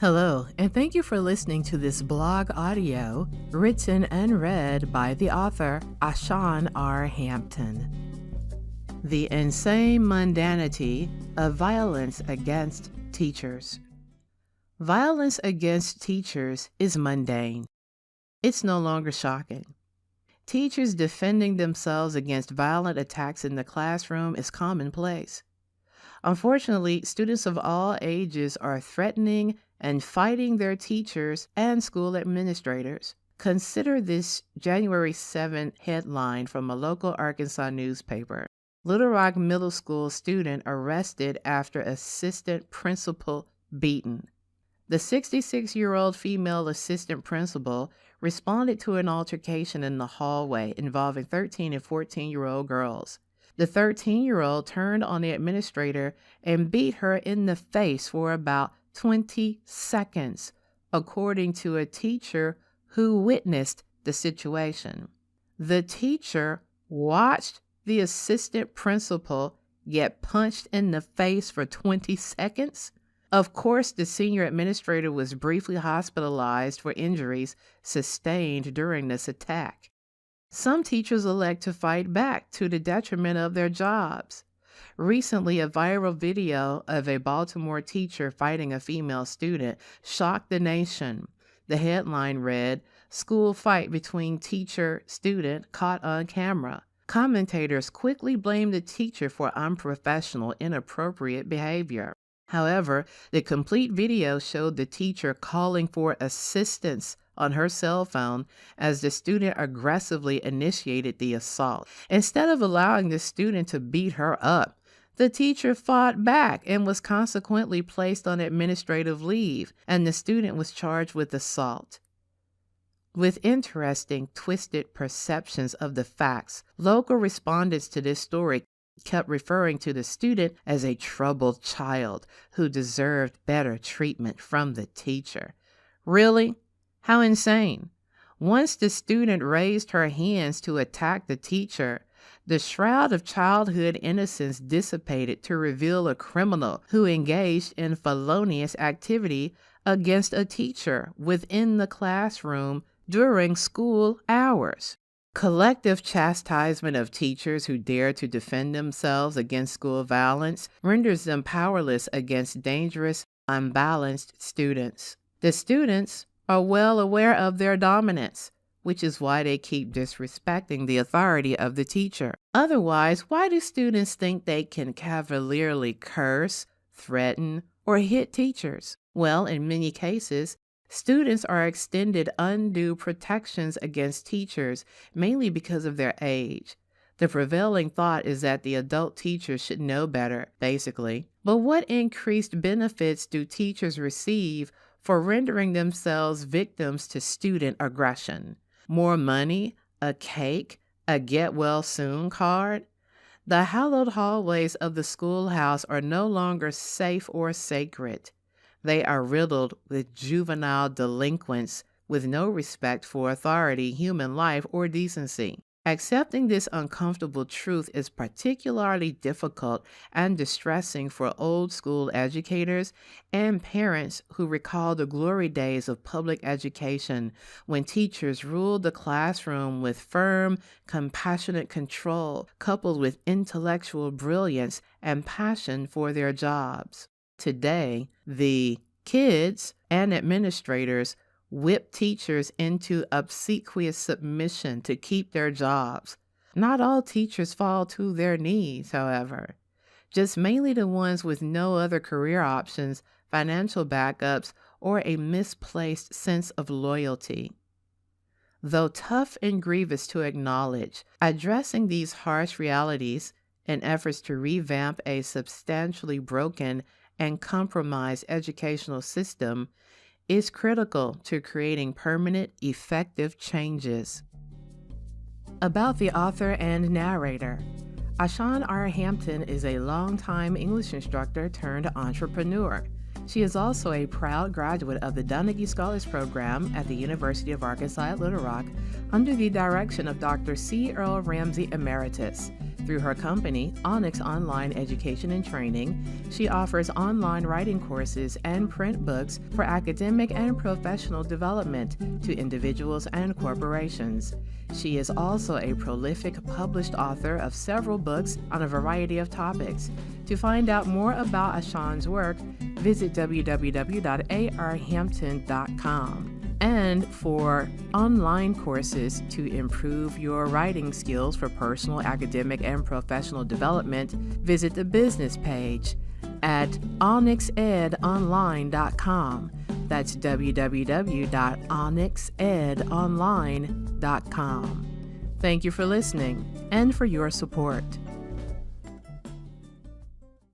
Hello, and thank you for listening to this blog audio written and read by the author Asst R. Hampton. The Insane Mundanity of Violence Against Teachers. Violence against teachers is mundane. It's no longer shocking. Teachers defending themselves against violent attacks in the classroom is commonplace. Unfortunately, students of all ages are threatening and fighting their teachers and school administrators. Consider this January 7th headline from a local Arkansas newspaper. Little Rock Middle School student arrested after assistant principal beaten. The 66-year-old female assistant principal responded to an altercation in the hallway involving 13 and 14-year-old girls. The 13-year-old turned on the administrator and beat her in the face for about 20 seconds, according to a teacher who witnessed the situation. The teacher watched the assistant principal get punched in the face for 20 seconds. Of course, the senior administrator was briefly hospitalized for injuries sustained during this attack. Some teachers elect to fight back to the detriment of their jobs. Recently, a viral video of a Baltimore teacher fighting a female student shocked the nation. The headline read, "School Fight Between Teacher-Student Caught on Camera." Commentators quickly blamed the teacher for unprofessional, inappropriate behavior. However, the complete video showed the teacher calling for assistance on her cell phone as the student aggressively initiated the assault. Instead of allowing the student to beat her up, the teacher fought back and was consequently placed on administrative leave, and the student was charged with assault. With interesting, twisted perceptions of the facts, local respondents to this story kept referring to the student as a troubled child who deserved better treatment from the teacher. Really? How insane. Once the student raised her hands to attack the teacher, the shroud of childhood innocence dissipated to reveal a criminal who engaged in felonious activity against a teacher within the classroom during school hours. Collective chastisement of teachers who dare to defend themselves against school violence renders them powerless against dangerous, unbalanced students. The students are well aware of their dominance, which is why they keep disrespecting the authority of the teacher. Otherwise, why do students think they can cavalierly curse, threaten, or hit teachers? Well, in many cases, students are extended undue protections against teachers, mainly because of their age. The prevailing thought is that the adult teachers should know better, basically. But what increased benefits do teachers receive for rendering themselves victims to student aggression? More money, a cake, a get-well-soon card? The hallowed hallways of the schoolhouse are no longer safe or sacred. They are riddled with juvenile delinquents with no respect for authority, human life, or decency. Accepting this uncomfortable truth is particularly difficult and distressing for old school educators and parents who recall the glory days of public education when teachers ruled the classroom with firm, compassionate control coupled with intellectual brilliance and passion for their jobs. Today, the kids and administrators whip teachers into obsequious submission to keep their jobs. Not all teachers fall to their knees, however, just mainly the ones with no other career options, financial backups, or a misplaced sense of loyalty. Though tough and grievous to acknowledge, addressing these harsh realities in efforts to revamp a substantially broken and compromised educational system is critical to creating permanent, effective changes. About the author and narrator. Asst R. Hampton is a longtime English instructor turned entrepreneur. She is also a proud graduate of the Mundanity Scholars Program at the University of Arkansas at Little Rock under the direction of Dr. C. Earl Ramsey Emeritus. Through her company, Onyx Online Education and Training, she offers online writing courses and print books for academic and professional development to individuals and corporations. She is also a prolific published author of several books on a variety of topics. To find out more about Asst's work, visit www.arhampton.com. And for online courses to improve your writing skills for personal, academic, and professional development, visit the business page at onyxedonline.com. That's www.onyxedonline.com. Thank you for listening and for your support.